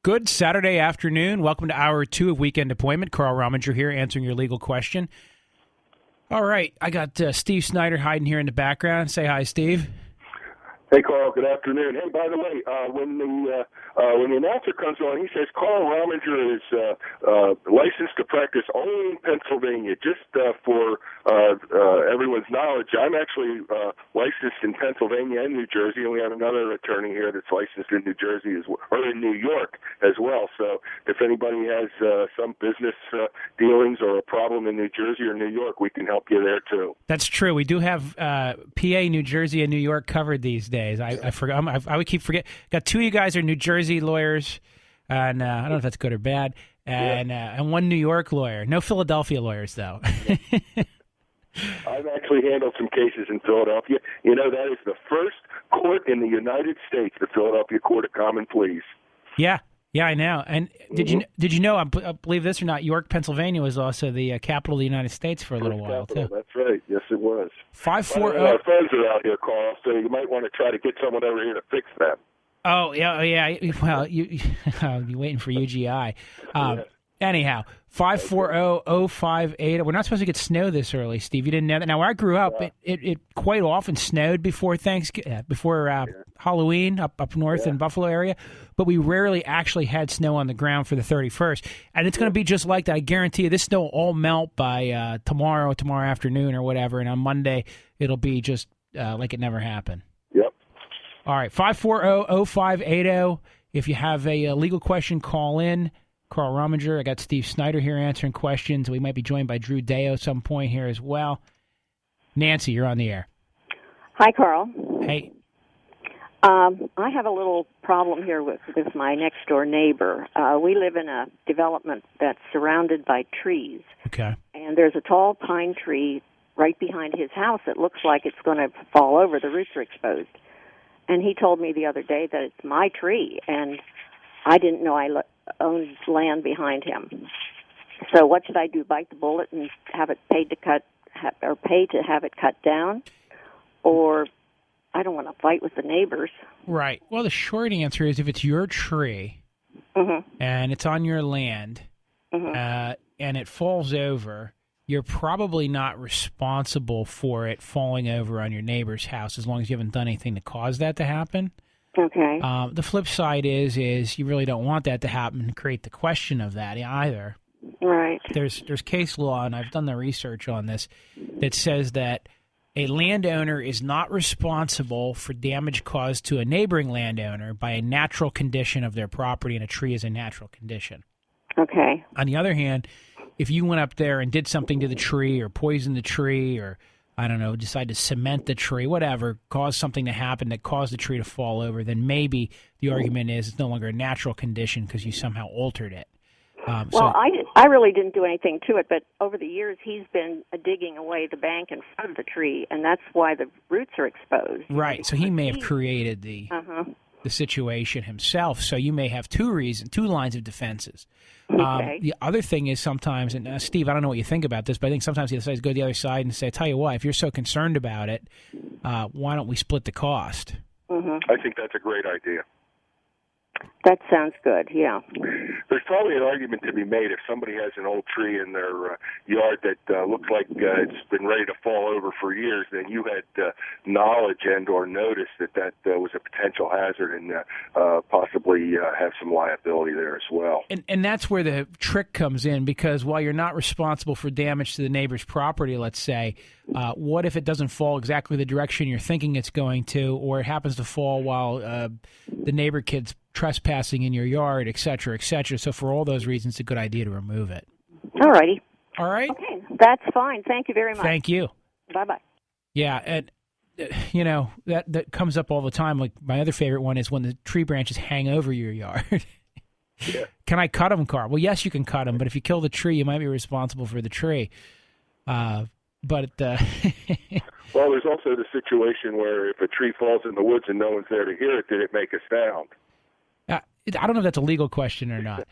Good Saturday afternoon. Welcome to Hour 2 of Weekend Appointment. Carl Rominger here answering your legal question. All right, I got Steve Snyder hiding here in the background. Say hi, Steve. Hey, Carl. Good afternoon. Hey, by the way, when the announcer comes on, he says Carl Rominger is licensed to practice only in Pennsylvania. Just for everyone's knowledge, I'm actually licensed in Pennsylvania and New Jersey, and we have another attorney here that's licensed in New Jersey or in New York as well. So if anybody has some business dealings or a problem in New Jersey or New York, we can help you there too. That's true. We do have PA, New Jersey, and New York covered these days. I forgot. I would keep forgetting. Got two of you guys are New Jersey lawyers, and I don't know if that's good or bad. And one New York lawyer. No Philadelphia lawyers though. I've actually handled some cases in Philadelphia. You know, that is the first court in the United States, the Philadelphia Court of Common Pleas. Yeah, I know. And did you know? I believe this or not, York, Pennsylvania was also the capital of the United States for a little while too. That's right. Yes, it was. 540. Our friends are out here, Carl, so you might want to try to get someone over here to fix them. Oh yeah. Well, you're waiting for UGI. Anyhow, 540-0580. We're not supposed to get snow this early, Steve. You didn't know that. Now, where I grew up, it quite often snowed before Halloween up north in Buffalo area, but we rarely actually had snow on the ground for the 31st. And it's going to be just like that. I guarantee you, this snow will all melt by tomorrow afternoon or whatever, and on Monday it'll be just like it never happened. Yep. All right, 540-0580. If you have a legal question, call in. Carl Rominger. I got Steve Snyder here answering questions. We might be joined by Drew Deo at some point here as well. Nancy, you're on the air. Hi, Carl. Hey. I have a little problem here with my next-door neighbor. We live in a development that's surrounded by trees. Okay. And there's a tall pine tree right behind his house that looks like it's going to fall over. The roots are exposed. And he told me the other day that it's my tree, and I didn't know I owned land behind him. So what should I do? Bite the bullet and have it pay to have it cut down? Or I don't want to fight with the neighbors. Right. Well, the short answer is if it's your tree and it's on your land and it falls over, you're probably not responsible for it falling over on your neighbor's house as long as you haven't done anything to cause that to happen. Okay. The flip side is you really don't want that to happen and create the question of that either. Right. There's case law, and I've done the research on this, that says that a landowner is not responsible for damage caused to a neighboring landowner by a natural condition of their property, and a tree is a natural condition. Okay. On the other hand, if you went up there and did something to the tree or poisoned the tree or I don't know, decide to cement the tree, whatever, cause something to happen that caused the tree to fall over, then maybe the argument is it's no longer a natural condition because you somehow altered it. I really didn't do anything to it, but over the years he's been digging away the bank in front of the tree, and that's why the roots are exposed. Right, so he may have created the situation himself, so you may have two lines of defenses. Okay. The other thing is sometimes, and Steve, I don't know what you think about this, but I think sometimes you decide to go to the other side and say, I tell you what, if you're so concerned about it, why don't we split the cost? I think that's a great idea. That sounds good, yeah. There's probably an argument to be made if somebody has an old tree in their yard that looks like it's been ready to fall over for years, then you had knowledge and or notice that was a potential hazard and possibly have some liability there as well. And that's where the trick comes in, because while you're not responsible for damage to the neighbor's property, let's say, what if it doesn't fall exactly the direction you're thinking it's going to, or it happens to fall while the neighbor kid's trespassing in your yard, et cetera, et cetera. So for all those reasons, it's a good idea to remove it. All righty. All right? Okay, that's fine. Thank you very much. Thank you. Bye-bye. Yeah, and that comes up all the time. Like my other favorite one is when the tree branches hang over your yard. Yeah. Can I cut them, Carl? Well, yes, you can cut them, but if you kill the tree, you might be responsible for the tree. Well, there's also the situation where if a tree falls in the woods and no one's there to hear it, did it make a sound? I don't know if that's a legal question or not.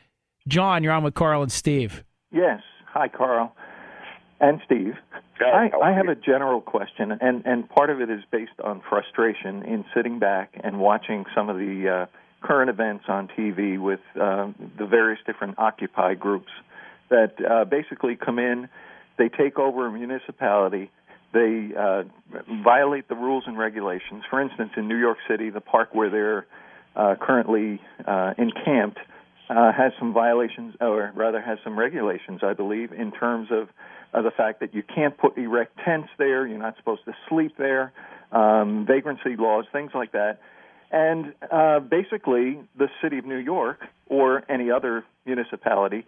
John, you're on with Carl and Steve. Yes. Hi, Carl and Steve. I have a general question, and part of it is based on frustration in sitting back and watching some of the current events on TV with the various different Occupy groups that basically come in, they take over a municipality, they violate the rules and regulations. For instance, in New York City, the park where they're currently encamped has some violations, or rather has some regulations, I believe, in terms of the fact that you can't erect tents there, you're not supposed to sleep there, vagrancy laws, things like that. And basically, the city of New York or any other municipality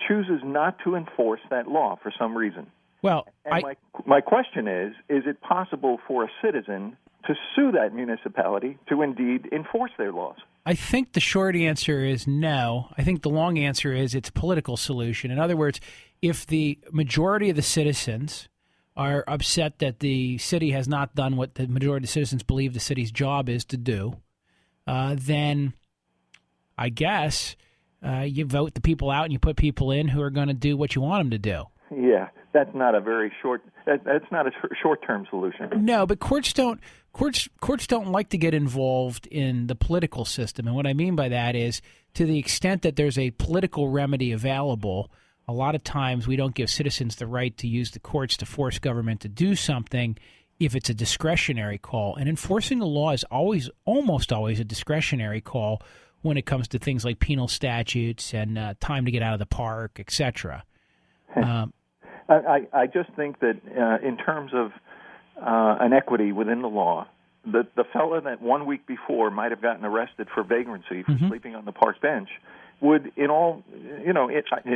chooses not to enforce that law for some reason. Well, and my question is it possible for a citizen to sue that municipality to indeed enforce their laws? I think the short answer is no. I think the long answer is it's a political solution. In other words, if the majority of the citizens are upset that the city has not done what the majority of the citizens believe the city's job is to do, then I guess you vote the people out and you put people in who are going to do what you want them to do. Yeah, that's not a very that's not a short-term solution. No, but courts don't like to get involved in the political system. And what I mean by that is, to the extent that there's a political remedy available, a lot of times we don't give citizens the right to use the courts to force government to do something if it's a discretionary call. And enforcing the law is almost always a discretionary call when it comes to things like penal statutes and time to get out of the park, etc. I just think that in terms of an equity within the law, the fellow that 1 week before might have gotten arrested for vagrancy for sleeping on the park bench would, in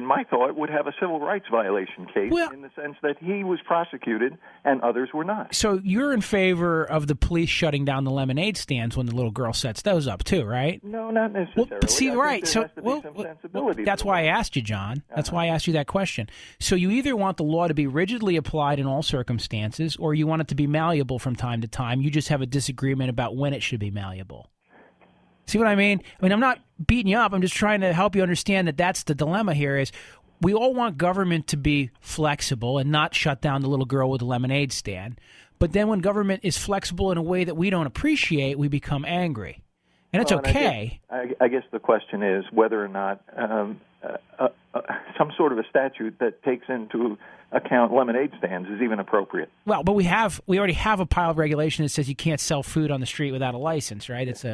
my thought, would have a civil rights violation case in the sense that he was prosecuted and others were not. So you're in favor of the police shutting down the lemonade stands when the little girl sets those up too, right? No, not necessarily. Well, but see, right. So that's why I asked you, John. That's why I asked you that question. So you either want the law to be rigidly applied in all circumstances, or you want it to be malleable from time to time. You just have a disagreement about when it should be malleable. See what I mean? I'm not beating you up. I'm just trying to help you understand that that's the dilemma here is we all want government to be flexible and not shut down the little girl with the lemonade stand. But then when government is flexible in a way that we don't appreciate, we become angry. And it's okay. I guess the question is whether or not some sort of a statute that takes into account lemonade stands is even appropriate. Well, but we already have a pile of regulation that says you can't sell food on the street without a license, right? It's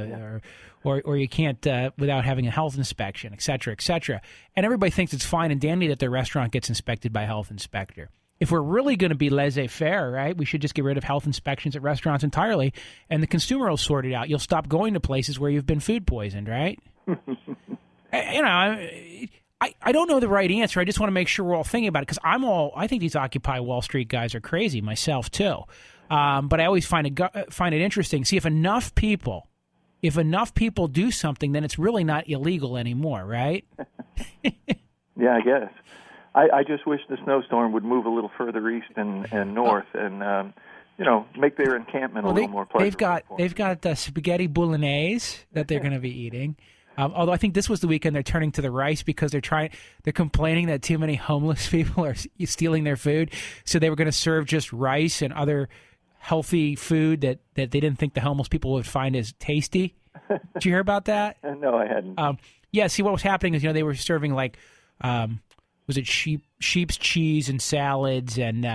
or you can't without having a health inspection, et cetera, et cetera. And everybody thinks it's fine and dandy that their restaurant gets inspected by a health inspector. If we're really going to be laissez-faire, right, we should just get rid of health inspections at restaurants entirely, and the consumer will sort it out. You'll stop going to places where you've been food poisoned, right? I don't know the right answer. I just want to make sure we're all thinking about it because I think these Occupy Wall Street guys are crazy, myself too. But I always find it interesting. See, if enough people do something, then it's really not illegal anymore, right? Yeah, I guess. I just wish the snowstorm would move a little further east and north and make their encampment a little more pleasurable. They've got spaghetti bolognese that they're going to be eating. Although I think this was the weekend they're turning to the rice because they're complaining that too many homeless people are stealing their food. So they were going to serve just rice and other healthy food that they didn't think the homeless people would find as tasty. Did you hear about that? No, I hadn't. Yeah, see what was happening is they were serving like was it sheep's cheese and salads and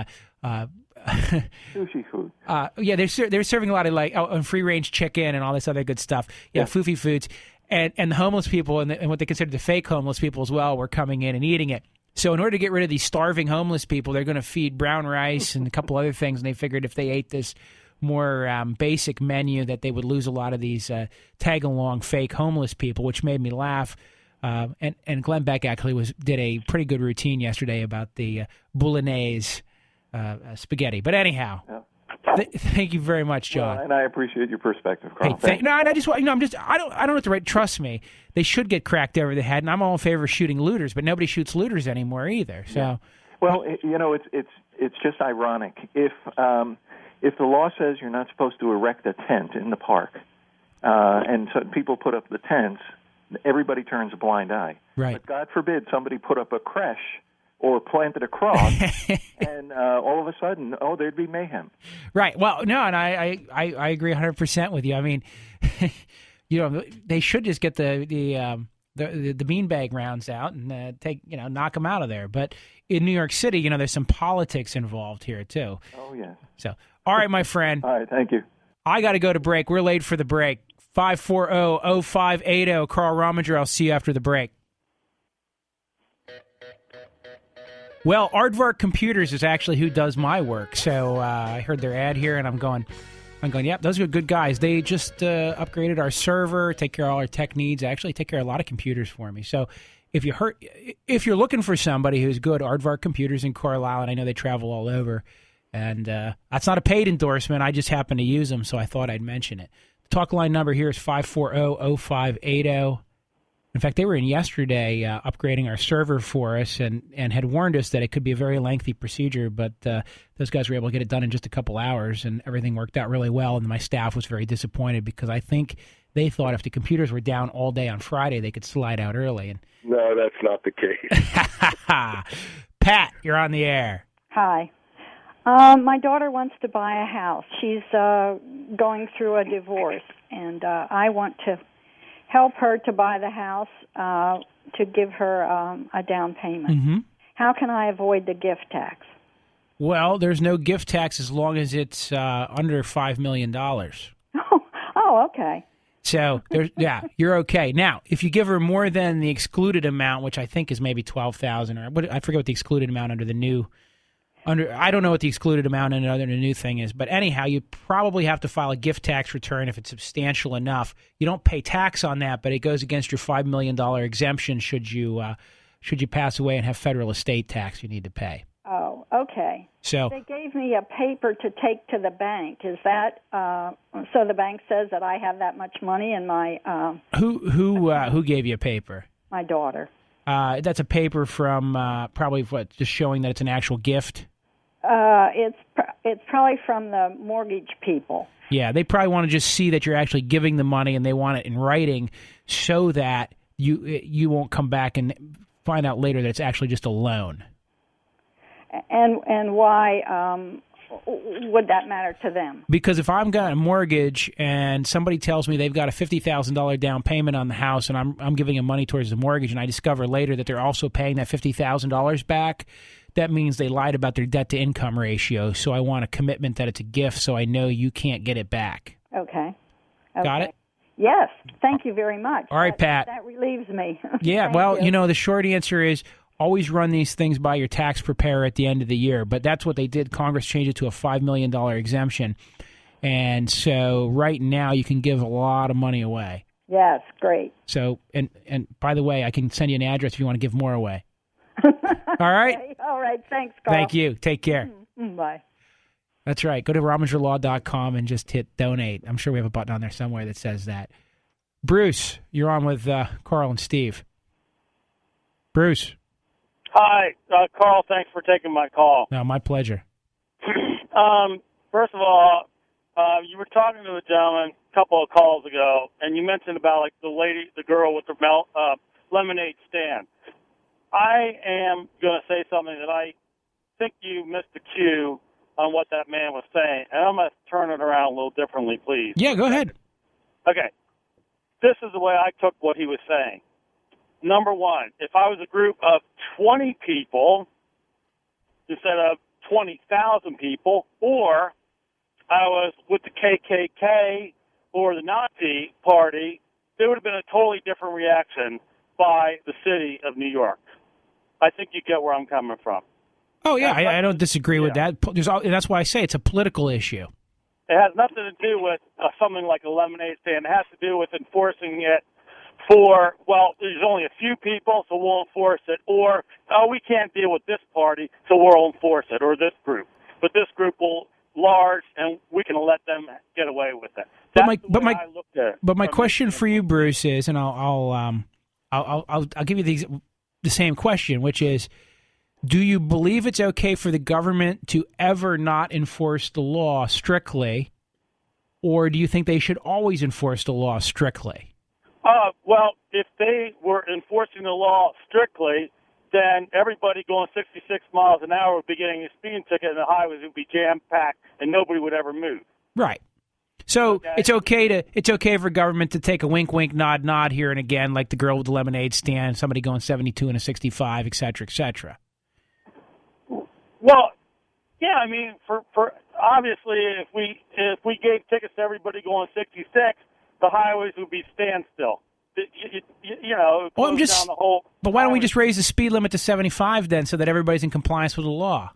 sushi food. Yeah, they're serving a lot of free range chicken and all this other good stuff. Yeah, foofy foods. And the homeless people and what they consider the fake homeless people as well were coming in and eating it. So in order to get rid of these starving homeless people, they're going to feed brown rice and a couple other things. And they figured if they ate this more basic menu that they would lose a lot of these tag-along fake homeless people, which made me laugh. And Glenn Beck actually did a pretty good routine yesterday about the bolognese spaghetti. But anyhow... Yeah. Thank you very much, John. And I appreciate your perspective, Carl. Hey, I don't have to trust me. They should get cracked over the head, and I'm all in favor of shooting looters, but nobody shoots looters anymore either. So, yeah. Well, it's just ironic if the law says you're not supposed to erect a tent in the park, and so people put up the tents, everybody turns a blind eye. Right. But God forbid somebody put up a creche or planted a cross, and all of a sudden, there'd be mayhem. Right. Well, no, and I agree 100% with you. I mean, they should just get the beanbag rounds out and knock them out of there. But in New York City, there's some politics involved here too. Oh yeah. So, all right, my friend. All right, thank you. I got to go to break. We're late for the break. 540-0580. Carl Rominger. I'll see you after the break. Well, Aardvark Computers is actually who does my work. So I heard their ad here, and I'm going, yep, those are good guys. They just upgraded our server, take care of all our tech needs, actually take care of a lot of computers for me. So if you're looking for somebody who's good, Aardvark Computers in Carlisle, and I know they travel all over, and that's not a paid endorsement. I just happen to use them, so I thought I'd mention it. The talk line number here is 540-0580. In fact, they were in yesterday upgrading our server for us and had warned us that it could be a very lengthy procedure, but those guys were able to get it done in just a couple hours, and everything worked out really well, and my staff was very disappointed because I think they thought if the computers were down all day on Friday, they could slide out early. And no, that's not the case. Pat, you're on the air. Hi. My daughter wants to buy a house. She's going through a divorce, and I want to help her to buy the house to give her a down payment. Mm-hmm. How can I avoid the gift tax? Well, there's no gift tax as long as it's under $5 million. Oh, okay. So, you're okay. Now, if you give her more than the excluded amount, which I think is maybe $12,000, or I forget what the excluded amount under the new... I don't know what the excluded amount under the new thing is, but anyhow, you probably have to file a gift tax return if it's substantial enough. You don't pay tax on that, but it goes against your $5 million exemption should you pass away and have federal estate tax you need to pay. Oh, okay. So they gave me a paper to take to the bank. Is that so? The bank says that I have that much money in my. Who gave you a paper? My daughter. That's a paper from probably just showing that it's an actual gift. It's probably from the mortgage people. Yeah, they probably want to just see that you're actually giving the money, and they want it in writing so that you won't come back and find out later that it's actually just a loan. And why would that matter to them? Because if I've got a mortgage and somebody tells me they've got a $50,000 down payment on the house, and I'm giving them money towards the mortgage, and I discover later that they're also paying that $50,000 back, that means they lied about their debt-to-income ratio. So I want a commitment that it's a gift so I know you can't get it back. Okay. Got it? Yes. Thank you very much. All right, Pat. That relieves me. Yeah, well, the short answer is always run these things by your tax preparer at the end of the year. But that's what they did. Congress changed it to a $5 million exemption. And so right now you can give a lot of money away. Yes, great. So, and by the way, I can send you an address if you want to give more away. All right? Okay. All right. Thanks, Carl. Thank you. Take care. Bye. That's right. Go to RomingerLaw.com and just hit donate. I'm sure we have a button on there somewhere that says that. Bruce, you're on with Carl and Steve. Bruce. Hi, Carl. Thanks for taking my call. No, my pleasure. First of all, you were talking to a gentleman a couple of calls ago, and you mentioned about the girl with the lemonade stand. I am going to say something that I think you missed the cue on what that man was saying, and I'm going to turn it around a little differently, please. Yeah, go ahead. Okay. This is the way I took what he was saying. Number one, if I was a group of 20 people instead of 20,000 people, or I was with the KKK or the Nazi party, there would have been a totally different reaction by the city of New York. I think you get where I'm coming from. Oh, yeah, I don't disagree with that. That's why I say it's a political issue. It has nothing to do with something like a lemonade stand. It has to do with enforcing it for, there's only a few people, so we'll enforce it. Or, we can't deal with this party, so we'll enforce it, or this group. But this group will large, and we can let them get away with it. But my question for you, Bruce, is, and I'll give you the same question, which is, do you believe it's okay for the government to ever not enforce the law strictly, or do you think they should always enforce the law strictly? If they were enforcing the law strictly, then everybody going 66 miles an hour would be getting a speeding ticket, and the highways would be jam-packed, and nobody would ever move. Right. So Okay. it's okay for government to take a wink, wink, nod, nod here and again, like the girl with the lemonade stand, somebody going 72 and a 65, et cetera, et cetera. Well, yeah, I mean, for obviously, if we gave tickets to everybody going 66, the highways would be standstill. You know, Well, I'm close down the whole. But why don't we just raise the speed limit to 75 then, so that everybody's in compliance with the law?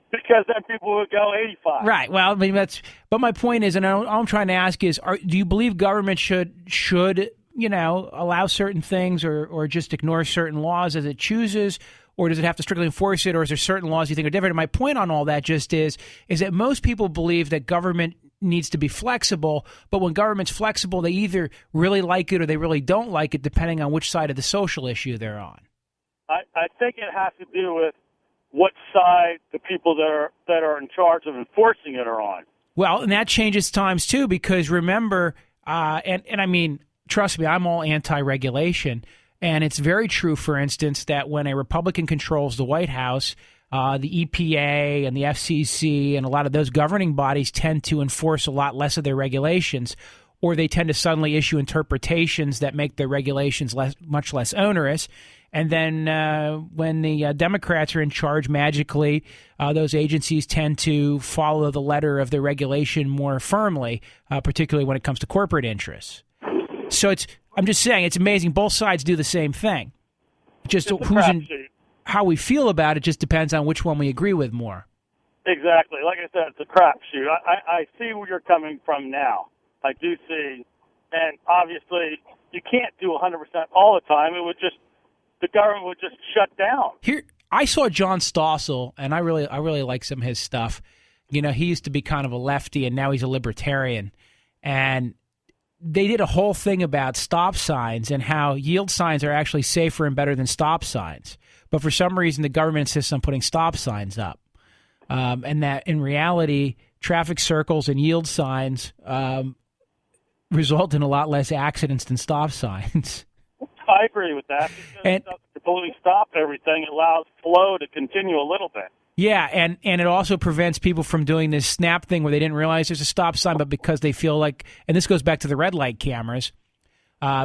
Because then people would go 85. Right. Well, I mean But my point is, and all I'm trying to ask is, do you believe government should allow certain things or just ignore certain laws as it chooses, or does it have to strictly enforce it, or is there certain laws you think are different? And my point on all that just is that most people believe that government needs to be flexible, but when government's flexible, they either really like it or they really don't like it, depending on which side of the social issue they're on. I think it has to do with what side the people that are in charge of enforcing it are on. Well, and that changes times too, because remember, and I mean, trust me, I'm all anti-regulation, and it's very true, for instance, that when a Republican controls the White House, the EPA and the FCC and a lot of those governing bodies tend to enforce a lot less of their regulations, or they tend to suddenly issue interpretations that make their regulations much less onerous. And then when the Democrats are in charge, magically, those agencies tend to follow the letter of the regulation more firmly, particularly when it comes to corporate interests. So I'm just saying, it's amazing. Both sides do the same thing. Just how we feel about it just depends on which one we agree with more. Exactly. Like I said, it's a crapshoot. I see where you're coming from now. I do see. And obviously, you can't do 100% all the time. The government would just shut down. Here, I saw John Stossel, and I really like some of his stuff. You know, he used to be kind of a lefty, and now he's a libertarian. And they did a whole thing about stop signs and how yield signs are actually safer and better than stop signs. But for some reason, the government insists on putting stop signs up. And that in reality, traffic circles and yield signs result in a lot less accidents than stop signs. I agree with that. Because it doesn't completely stop everything. It allows flow to continue a little bit. Yeah, and it also prevents people from doing this snap thing where they didn't realize there's a stop sign, but because they feel like, and this goes back to the red light cameras,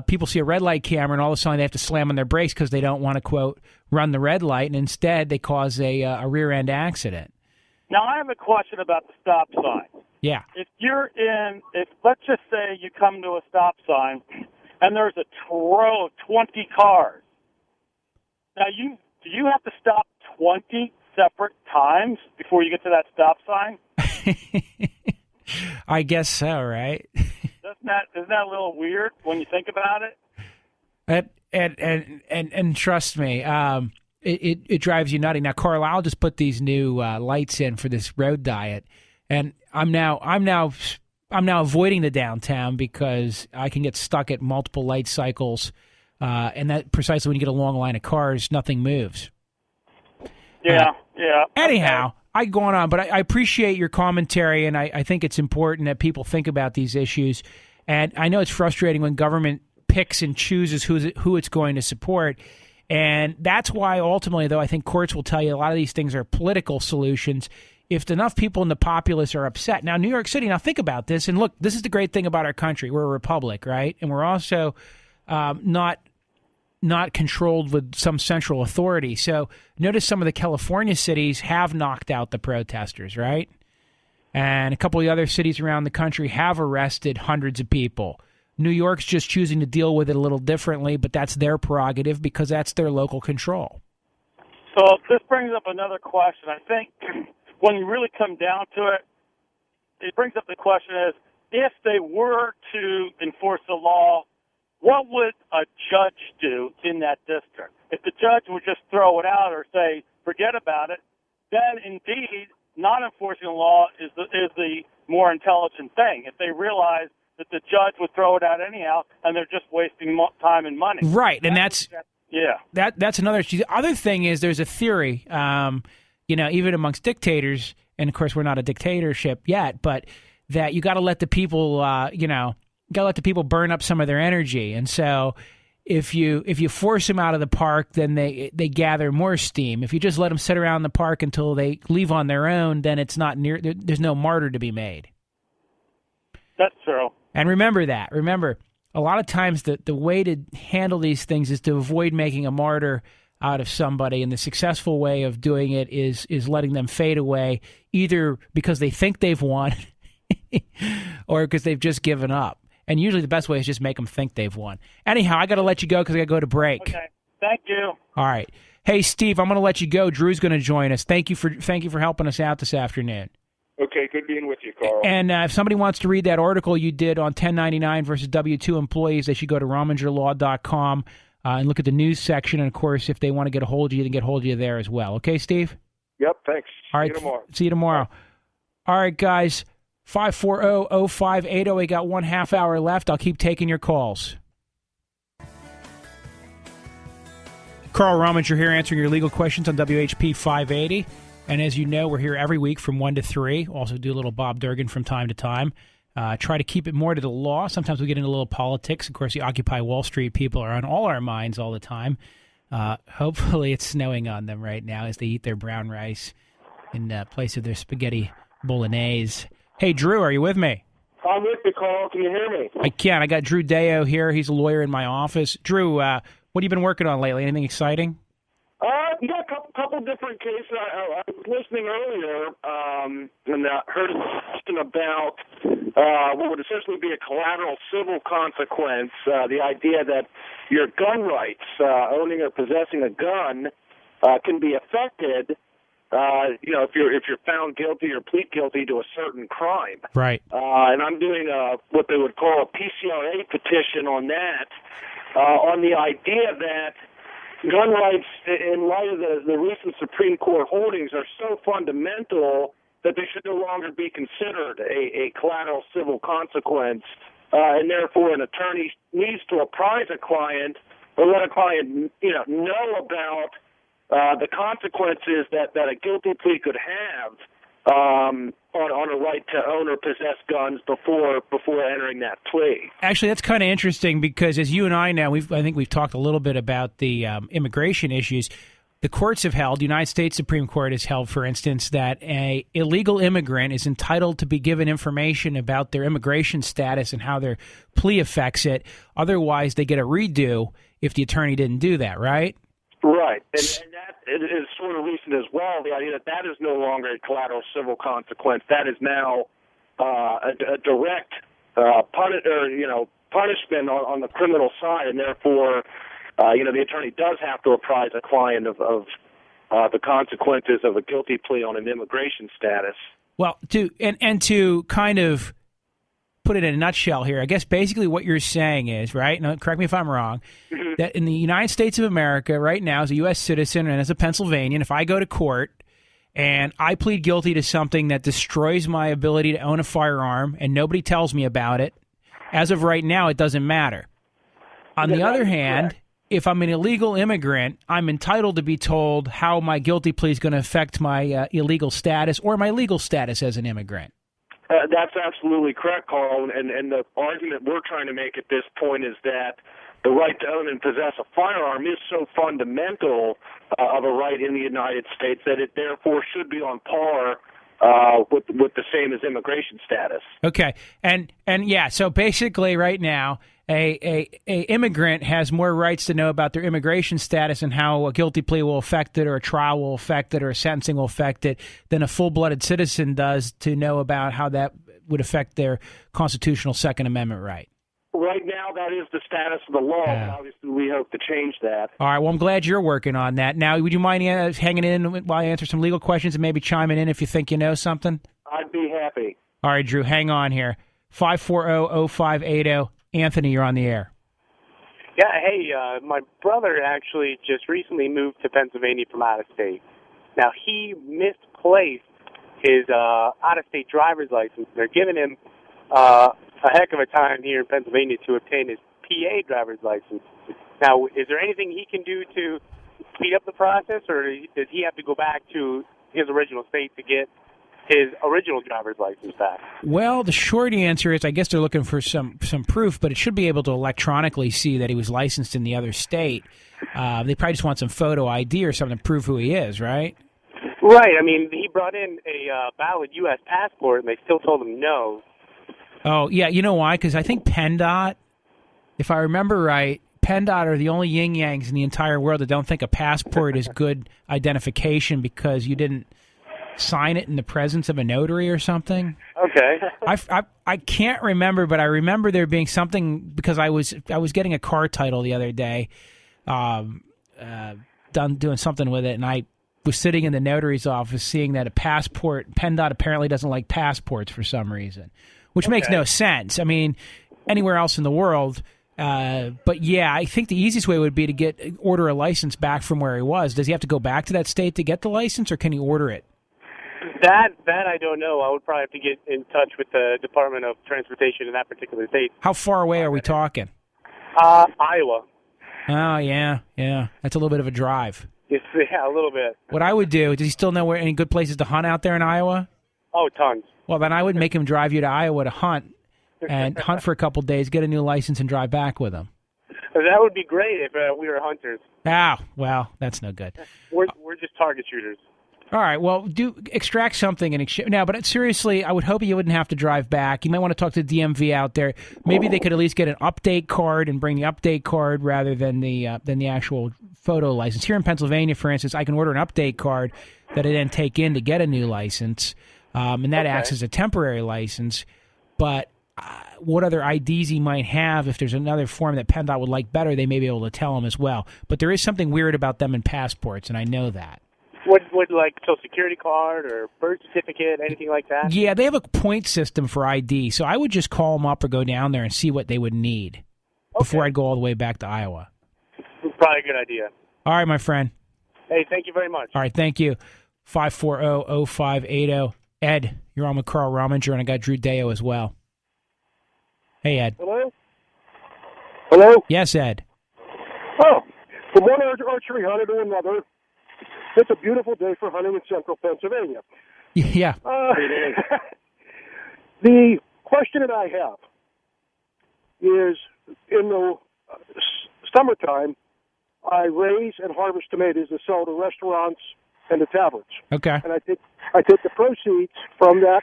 people see a red light camera and all of a sudden they have to slam on their brakes because they don't want to, quote, run the red light, and instead they cause a rear-end accident. Now, I have a question about the stop sign. Yeah. If let's just say you come to a stop sign and there's a row of 20 cars. Now, do you have to stop 20 separate times before you get to that stop sign? I guess so, right? Isn't that a little weird when you think about it? And trust me, it drives you nutty. Now, Carlisle just put these new lights in for this road diet, and I'm now avoiding the downtown because I can get stuck at multiple light cycles, and that precisely when you get a long line of cars, nothing moves. Yeah. Anyhow, okay. I go on, but I appreciate your commentary, and I think it's important that people think about these issues. And I know it's frustrating when government picks and chooses who it's going to support. And that's why ultimately, though, I think courts will tell you a lot of these things are political solutions if enough people in the populace are upset. Now, New York City, now think about this. And look, this is the great thing about our country. We're a republic, right? And we're also not controlled with some central authority. So notice some of the California cities have knocked out the protesters, right? And a couple of the other cities around the country have arrested hundreds of people. New York's just choosing to deal with it a little differently, but that's their prerogative because that's their local control. So this brings up another question. I think when you really come down to it, it brings up the question is, if they were to enforce the law, what would a judge do in that district? If the judge would just throw it out or say, forget about it, then indeed not enforcing the law is the more intelligent thing. If they realize that the judge would throw it out anyhow and they're just wasting time and money. Right, and that's another issue. The other thing is there's a theory, even amongst dictators, and of course we're not a dictatorship yet, but that you got to let the people, got to let the people burn up some of their energy. And so if you force them out of the park, then they gather more steam. If you just let them sit around the park until they leave on their own, then it's not near. There's no martyr to be made. That's true. And remember that. Remember, a lot of times the way to handle these things is to avoid making a martyr out of somebody, and the successful way of doing it is letting them fade away, either because they think they've won or because they've just given up. And usually the best way is just make them think they've won. Anyhow, I got to let you go because I got to go to break. Okay. Thank you. All right. Hey, Steve, I'm going to let you go. Drew's going to join us. Thank you for helping us out this afternoon. Okay, good being with you, Carl. And if somebody wants to read that article you did on 1099 versus W-2 employees, they should go to romingerlaw.com and look at the news section. And, of course, if they want to get a hold of you, they can get a hold of you there as well. Okay, Steve? Yep, thanks. All right. See you tomorrow. All right, guys. 540-0580. We got 1/2 hour left. I'll keep taking your calls. Carl Rominger here answering your legal questions on WHP 580. And as you know, we're here every week from 1 to 3. Also do a little Bob Durgan from time to time. Try to keep it more to the law. Sometimes we get into a little politics. Of course, the Occupy Wall Street people are on all our minds all the time. Hopefully it's snowing on them right now as they eat their brown rice in place of their spaghetti bolognese. Hey, Drew, are you with me? I'm with you, Carl. Can you hear me? I can. I got Drew Deo here. He's a lawyer in my office. Drew, what have you been working on lately? Anything exciting? Yeah, a couple different cases. I was listening earlier and heard a question about what would essentially be a collateral civil consequence, the idea that your gun rights, owning or possessing a gun, can be affected if you're found guilty or plead guilty to a certain crime. Right. And I'm doing what they would call a PCRA petition on that, on the idea that gun rights, in light of the recent Supreme Court holdings, are so fundamental that they should no longer be considered a collateral civil consequence, and therefore an attorney needs to apprise a client or let a client know about the consequences that a guilty plea could have on a right to own or possess guns before entering that plea. Actually, that's kind of interesting because, as you and I know, I think we've talked a little bit about the immigration issues. The courts have held, the United States Supreme Court has held, for instance, that a illegal immigrant is entitled to be given information about their immigration status and how their plea affects it. Otherwise, they get a redo if the attorney didn't do that, right? Right, and that is sort of recent as well, the idea that is no longer a collateral civil consequence. That is now a direct punishment on the criminal side, and therefore, the attorney does have to apprise a client of the consequences of a guilty plea on an immigration status. Well, to kind of put it in a nutshell here, I guess basically what you're saying is, right, now correct me if I'm wrong, that in the United States of America right now, as a U.S. citizen and as a Pennsylvanian, if I go to court and I plead guilty to something that destroys my ability to own a firearm and nobody tells me about it, as of right now, it doesn't matter. On the other hand, if I'm an illegal immigrant, I'm entitled to be told how my guilty plea is going to affect my illegal status or my legal status as an immigrant. That's absolutely correct, Carl. And the argument we're trying to make at this point is that the right to own and possess a firearm is so fundamental of a right in the United States that it therefore should be on par with the same as immigration status. Okay, and yeah, so basically, right now, a immigrant has more rights to know about their immigration status and how a guilty plea will affect it, or a trial will affect it, or a sentencing will affect it, than a full-blooded citizen does to know about how that would affect their constitutional Second Amendment right. Right now, that is the status of the law. Yeah. Obviously, we hope to change that. All right, well, I'm glad you're working on that. Now, would you mind hanging in while I answer some legal questions and maybe chiming in if you think you know something? I'd be happy. All right, Drew, hang on here. 540-0580. Anthony, you're on the air. Yeah, hey, my brother actually just recently moved to Pennsylvania from out of state. Now, he misplaced his out-of-state driver's license. They're giving him a heck of a time here in Pennsylvania to obtain his PA driver's license. Now, is there anything he can do to speed up the process, or does he have to go back to his original state to get his original driver's license back? Well, the short answer is I guess they're looking for some proof, but it should be able to electronically see that he was licensed in the other state. They probably just want some photo ID or something to prove who he is, right? Right. I mean, he brought in a valid U.S. passport, and they still told him no. Oh, yeah. You know why? Because I think PennDOT, if I remember right, PennDOT are the only yin-yangs in the entire world that don't think a passport is good identification because you didn't sign it in the presence of a notary or something. Okay. I can't remember, but I remember there being something because I was getting a car title the other day, doing something with it, and I was sitting in the notary's office seeing that a passport, PennDOT apparently doesn't like passports for some reason, which makes no sense. I mean, anywhere else in the world. But yeah, I think the easiest way would be to order a license back from where he was. Does he have to go back to that state to get the license, or can he order it? That I don't know. I would probably have to get in touch with the Department of Transportation in that particular state. How far away are we talking? Iowa. Oh, yeah. That's a little bit of a drive. Yeah, a little bit. What I would do, does he still know any good places to hunt out there in Iowa? Oh, tons. Well, then I would make him drive you to Iowa to hunt, and hunt for a couple days, get a new license, and drive back with him. That would be great if we were hunters. Well, that's no good. We're just target shooters. All right, well, do extract something and exchange. Now, but seriously, I would hope you wouldn't have to drive back. You might want to talk to the DMV out there. Maybe they could at least get an update card and bring the update card rather than the actual photo license. Here in Pennsylvania, for instance, I can order an update card that I then take in to get a new license, and that acts as a temporary license. But what other IDs he might have, if there's another form that PennDOT would like better, they may be able to tell him as well. But there is something weird about them in passports, and I know that. Would like Social Security card or birth certificate, anything like that? Yeah, they have a point system for ID, so I would just call them up or go down there and see what they would need before I'd go all the way back to Iowa. Probably a good idea. All right, my friend. Hey, thank you very much. All right, thank you. 540-0580. Ed, you're on with Carl Rominger, and I got Drew Deo as well. Hey, Ed. Hello? Hello? Yes, Ed. Oh, from one archery hunter to another, it's a beautiful day for hunting in central Pennsylvania. Yeah. The question that I have is, in the summertime, I raise and harvest tomatoes to sell to restaurants and the taverns. Okay. And I take the proceeds from that,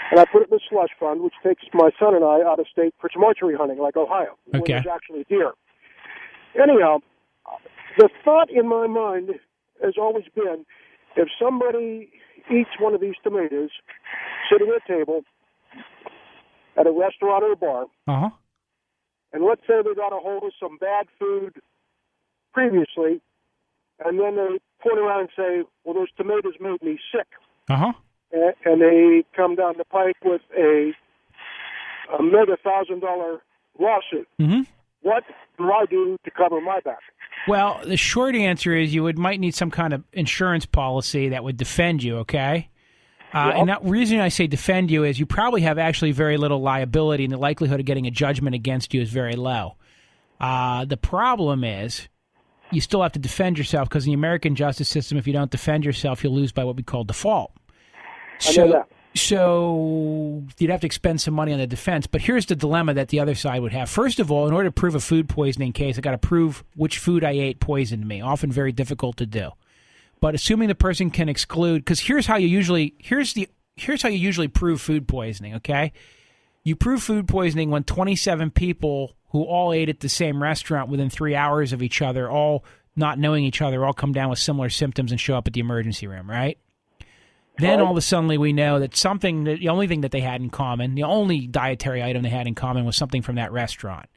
and I put it in the slush fund, which takes my son and I out of state for some archery hunting, like Ohio, where there's actually deer. Anyhow, the thought in my mind has always been, if somebody eats one of these tomatoes sitting at a table at a restaurant or a bar, and let's say they got a hold of some bad food previously, and then they point around and say, well, those tomatoes made me sick. And they come down the pike with a mega $1,000 lawsuit. What do I do to cover my back? Well, the short answer is you might need some kind of insurance policy that would defend you, okay? And the reason I say defend you is you probably have actually very little liability, and the likelihood of getting a judgment against you is very low. The problem is you still have to defend yourself, because in the American justice system, if you don't defend yourself, you'll lose by what we call default. So you'd have to expend some money on the defense. But here's the dilemma that the other side would have. First of all, in order to prove a food poisoning case, I got to prove which food I ate poisoned me. Often very difficult to do. But assuming the person can exclude, because here's how you usually prove food poisoning. Okay, you prove food poisoning when 27 people who all ate at the same restaurant within 3 hours of each other, all not knowing each other, all come down with similar symptoms and show up at the emergency room, right? Then all of a sudden we know that the only thing that they had in common, the only dietary item they had in common was something from that restaurant.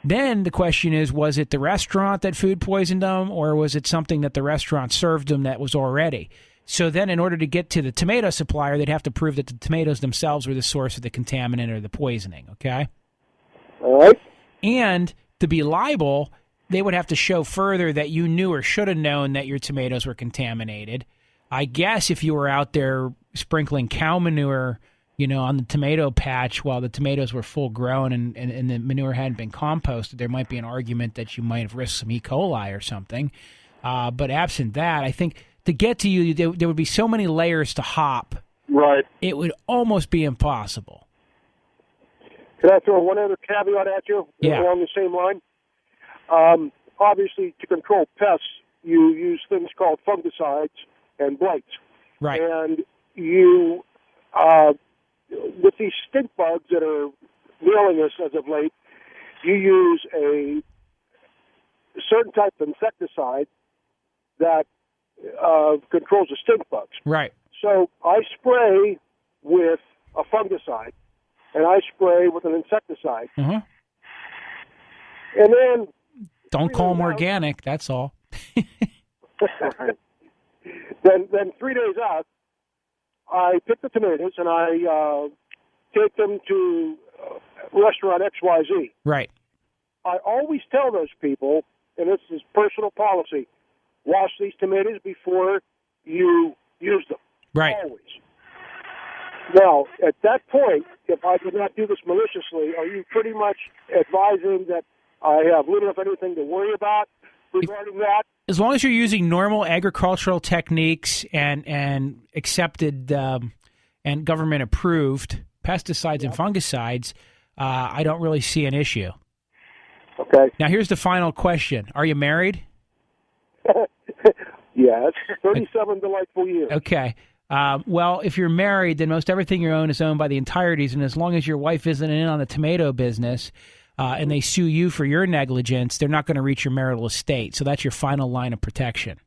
Then the question is, was it the restaurant that food poisoned them, or was it something that the restaurant served them that was already? So then in order to get to the tomato supplier, they'd have to prove that the tomatoes themselves were the source of the contaminant or the poisoning, okay? All right. And to be liable, they would have to show further that you knew or should have known that your tomatoes were contaminated. I guess if you were out there sprinkling cow manure, on the tomato patch while the tomatoes were full grown and the manure hadn't been composted, there might be an argument that you might have risked some E. coli or something. But absent that, I think to get to you, there would be so many layers to hop Right. it would almost be impossible. Can I throw one other caveat at you along the same line? Obviously, to control pests, you use things called fungicides and blights. Right. And you, with these stink bugs that are nailing us as of late, you use a certain type of insecticide that controls the stink bugs. Right. So I spray with a fungicide, and I spray with an insecticide. Uh-huh. And then... Don't call them organic, that's all. Then 3 days out, I pick the tomatoes and I take them to restaurant XYZ. Right. I always tell those people, and this is personal policy, wash these tomatoes before you use them. Right. Always. Now, at that point, if I did not do this maliciously, are you pretty much advising that I have little, if anything, to worry about regarding that? As long as you're using normal agricultural techniques and accepted and government approved pesticides and fungicides, I don't really see an issue. Okay. Now, here's the final question. Are you married? Yes, 37 delightful years. Okay. Well, if you're married, then most everything you own is owned by the entireties, and as long as your wife isn't in on the tomato business and they sue you for your negligence, they're not going to reach your marital estate. So that's your final line of protection.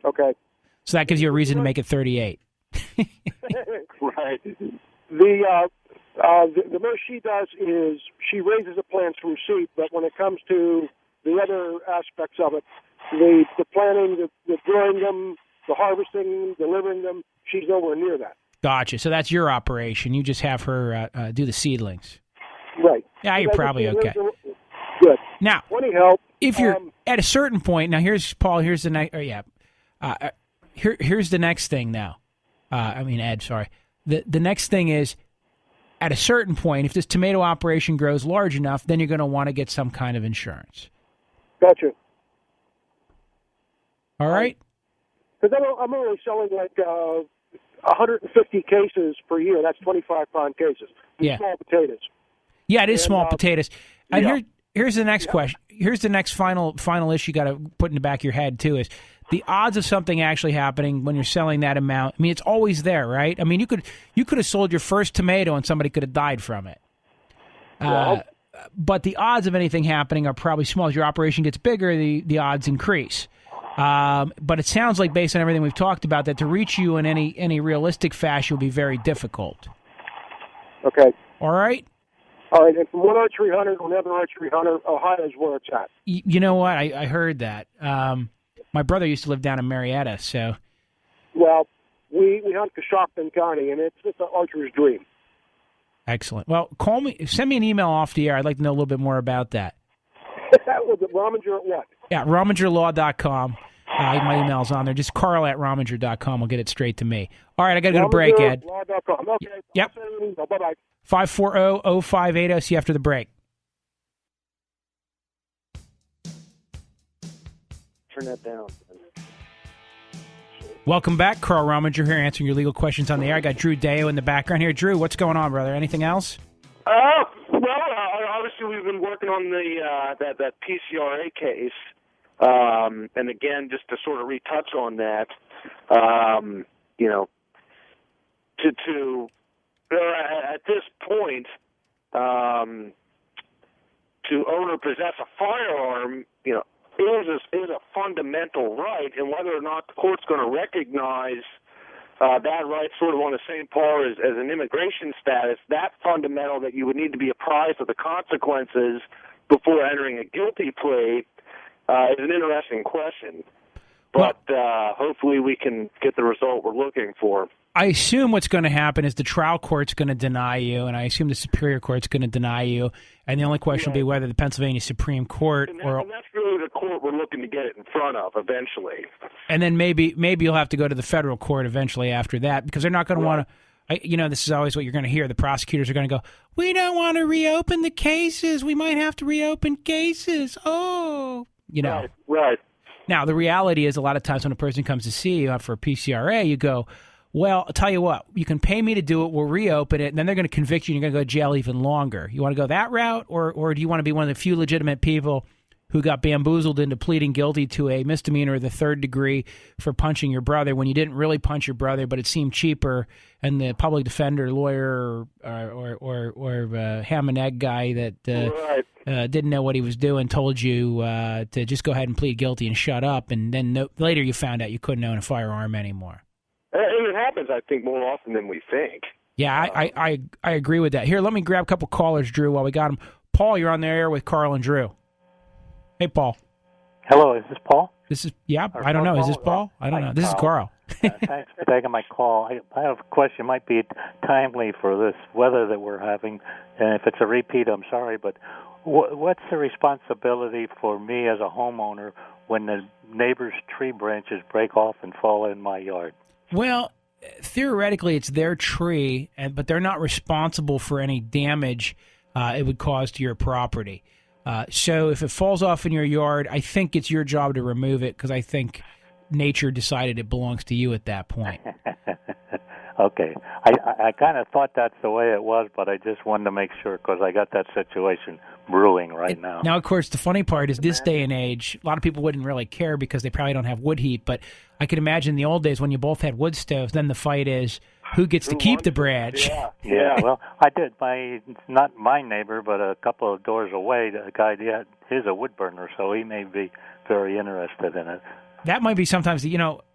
Okay. So that gives you a reason to make it 38. Right. The most she does is she raises the plants from seed, but when it comes to the other aspects of it, the planting, the growing them, the harvesting, delivering them, she's nowhere near that. Gotcha. So that's your operation. You just have her do the seedlings. Right. Yeah, you're probably okay. Good. Now, any help? If you're at a certain point, now here's Paul. Here's the next. Here's the next thing. Now, Ed. Sorry. The next thing is, at a certain point, if this tomato operation grows large enough, then you're going to want to get some kind of insurance. Gotcha. All right. Because I'm only selling like 150 cases per year. That's 25-pound cases. Small potatoes. Yeah, it is small potatoes. And yeah. here's the next question. Here's the next final issue you got to put in the back of your head, too, is the odds of something actually happening when you're selling that amount. I mean, it's always there, right? I mean, you could have sold your first tomato and somebody could have died from it. But the odds of anything happening are probably small. As your operation gets bigger, the odds increase. But it sounds like, based on everything we've talked about, that to reach you in any realistic fashion would be very difficult. Okay. All right? All right, and from one archery hunter to another archery hunter, Ohio is where it's at. You know what? I heard that. My brother used to live down in Marietta, so... Well, we hunt Coshocton County, and it's an archer's dream. Excellent. Well, call me. Send me an email off the air. I'd like to know a little bit more about that. Was it Rominger at what? Yeah, RomingerLaw.com. My email's on there. Just Carl@Rominger.com will get it straight to me. All right, I got to go to break, Ed. RomingerLaw.com. Okay. Yep. Bye-bye. 540-0580. See you after the break. Turn that down. Welcome back. Carl Rominger here answering your legal questions on the air. I got Drew Deo in the background here. Drew, what's going on, brother? Anything else? Obviously we've been working on the that PCRA case. And again, just to sort of retouch on that, at this point, to own or possess a firearm, is a fundamental right, and whether or not the court's going to recognize that right sort of on the same par as an immigration status, that fundamental that you would need to be apprised of the consequences before entering a guilty plea is an interesting question. But hopefully we can get the result we're looking for. I assume what's going to happen is the trial court's going to deny you, and I assume the Superior Court's going to deny you, and the only question will be whether the Pennsylvania Supreme Court and that's really the court we're looking to get it in front of eventually. And then maybe you'll have to go to the federal court eventually after that, because they're not going to want to. This is always what you're going to hear. The prosecutors are going to go, "We don't want to reopen the cases. We might have to reopen cases." Oh, Right. Now, the reality is a lot of times when a person comes to see you for a PCRA, you go, Well, I'll tell you what, you can pay me to do it, we'll reopen it, and then they're going to convict you and you're going to go to jail even longer. You want to go that route, or do you want to be one of the few legitimate people who got bamboozled into pleading guilty to a misdemeanor of the third degree for punching your brother when you didn't really punch your brother, but it seemed cheaper, and the public defender, lawyer, or ham and egg guy that didn't know what he was doing told you to just go ahead and plead guilty and shut up, and then later you found out you couldn't own a firearm anymore. And it happens, I think, more often than we think. Yeah, I agree with that. Here, let me grab a couple callers, Drew, while we got them. Paul, you're on the air with Carl and Drew. Hey, Paul. Hello, is this Paul? This is, yeah, I don't know. Is this Paul? I don't know. This is Carl. Thanks for taking my call. I have a question. Might be timely for this weather that we're having. And if it's a repeat, I'm sorry, but what's the responsibility for me as a homeowner when the neighbor's tree branches break off and fall in my yard? Well, theoretically, it's their tree, but they're not responsible for any damage it would cause to your property. So if it falls off in your yard, I think it's your job to remove it because I think nature decided it belongs to you at that point. Okay. I kind of thought that's the way it was, but I just wanted to make sure because I got that situation brewing right now. Now, of course, the funny part is this day and age, a lot of people wouldn't really care because they probably don't have wood heat, but I could imagine the old days when you both had wood stoves, then the fight is who gets to keep the branch. Yeah. Well, I did. Not my neighbor, but a couple of doors away, the guy had his a wood burner, so he may be very interested in it. That might be sometimes,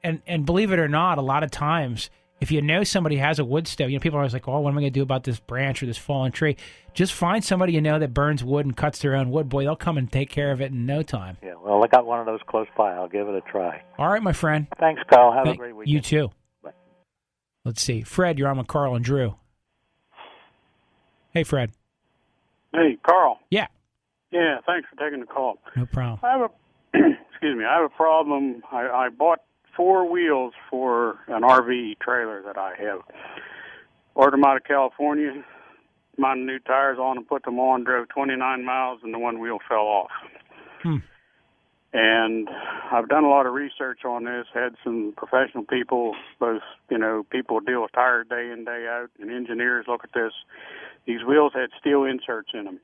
and believe it or not, a lot of times, if you know somebody has a wood stove, people are always like, oh, what am I going to do about this branch or this fallen tree? Just find somebody you know that burns wood and cuts their own wood. Boy, they'll come and take care of it in no time. Yeah, well, I got one of those close by. I'll give it a try. All right, my friend. Thanks, Carl. Have a great weekend. You too. Bye. Let's see. Fred, you're on with Carl and Drew. Hey, Fred. Hey, Carl. Yeah. Yeah, thanks for taking the call. No problem. I have a problem. I bought 4 wheels for an RV trailer that I have. Ordered them out of California, mounted new tires on and put them on, drove 29 miles, and the one wheel fell off. And I've done a lot of research on this, had some professional people, both, people deal with tires day in, day out, and engineers look at this. These wheels had steel inserts in them.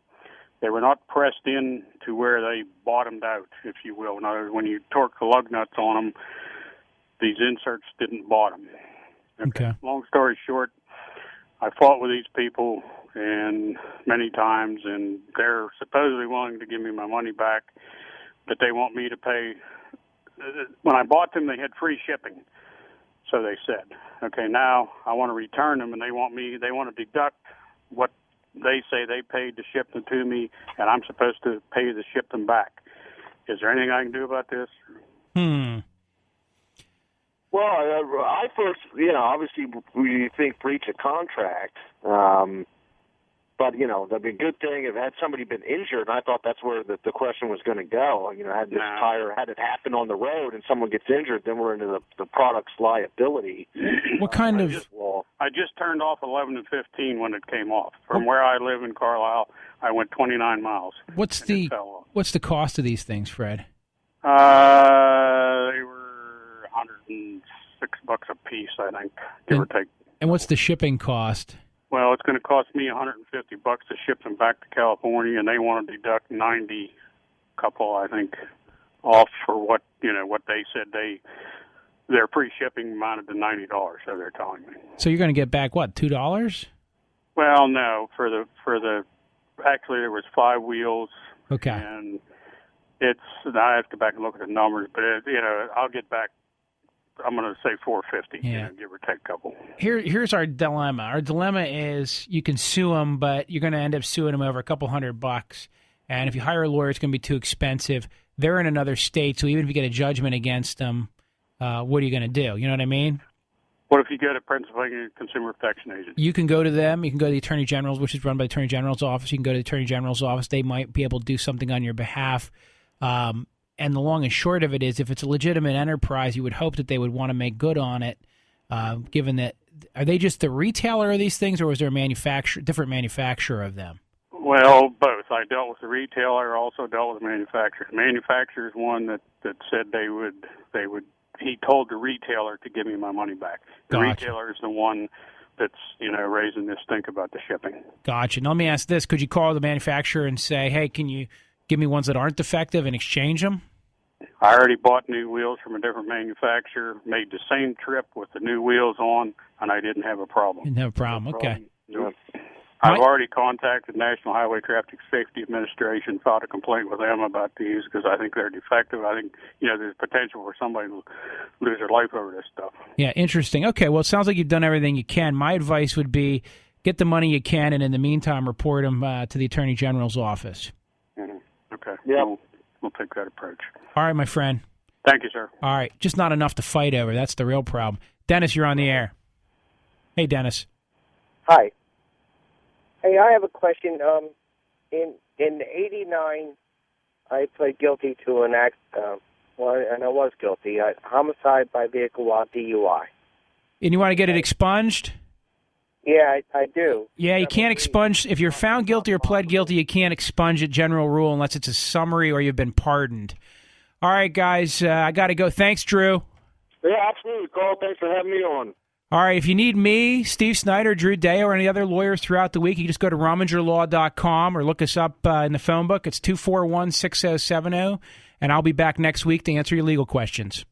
They were not pressed in to where they bottomed out, if you will. In other words, when you torque the lug nuts on them, these inserts didn't bottom. Okay. Long story short, I fought with these people and many times, and they're supposedly willing to give me my money back, but they want me to pay. When I bought them, they had free shipping, so they said. Okay, now I want to return them, and they want to deduct what they say they paid to ship them to me, and I'm supposed to pay to ship them back. Is there anything I can do about this? Well, I first, obviously we think breach of contract, but, that'd be a good thing if had somebody been injured, and I thought that's where the question was going to go. Had this tire, had it happen on the road and someone gets injured, then we're into the product's liability. What kind of... I just turned off 11 and 15 when it came off. From where I live in Carlisle, I went 29 miles. What's the cost of these things, Fred? They were $106 a piece, I think, give or take. And what's the shipping cost? Well, it's going to cost me $150 to ship them back to California, and they want to deduct 90 couple, I think, off for what they said their free shipping amounted to $90. So they're telling me. So you're going to get back what, $2? Well, no, for the actually there was 5 wheels. Okay. And I have to go back and look at the numbers, but I'll get back. I'm going to say $450, give or take a couple. Here's our dilemma. Our dilemma is you can sue them, but you're going to end up suing them over a couple $100. And if you hire a lawyer, it's going to be too expensive. They're in another state, so even if you get a judgment against them, what are you going to do? You know what I mean? What if you go to Pennsylvania Consumer Protection Agency? You can go to them. You can go to the Attorney General's, which is run by the Attorney General's office. You can go to the Attorney General's office. They might be able to do something on your behalf. And the long and short of it is, if it's a legitimate enterprise, you would hope that they would want to make good on it, given that, are they just the retailer of these things, or was there a different manufacturer of them? Well, both. I dealt with the retailer, also dealt with the manufacturer. The manufacturer is one that said they would he told the retailer to give me my money back. The Gotcha. retailer is the one that's, raising this stink about the shipping. Gotcha. Now let me ask this. Could you call the manufacturer and say, hey, can you give me ones that aren't defective and exchange them? I already bought new wheels from a different manufacturer, made the same trip with the new wheels on, and I didn't have a problem. Didn't have a problem. Okay. Nope. I've already contacted the National Highway Traffic Safety Administration, filed a complaint with them about these because I think they're defective. I think, there's potential for somebody to lose their life over this stuff. Yeah, interesting. Okay, well, it sounds like you've done everything you can. My advice would be get the money you can, and in the meantime, report them to the Attorney General's office. Mm-hmm. Okay. Yeah. We'll take that approach. All right, my friend. Thank you, sir. All right, just not enough to fight over. That's the real problem. Dennis, you're on the air. Hey, Dennis. Hi. Hey, I have a question. In '89, I pled guilty to an act. And I was guilty. Homicide by vehicle while DUI. And you want to get it expunged? Yeah, I do. Yeah, you can't expunge. If you're found guilty or pled guilty, you can't expunge it, general rule, unless it's a summary or you've been pardoned. All right, guys, I got to go. Thanks, Drew. Yeah, absolutely, Carl. Thanks for having me on. All right, if you need me, Steve Snyder, Drew Day, or any other lawyers throughout the week, you can just go to RomingerLaw.com or look us up in the phone book. It's 241-6070, and I'll be back next week to answer your legal questions.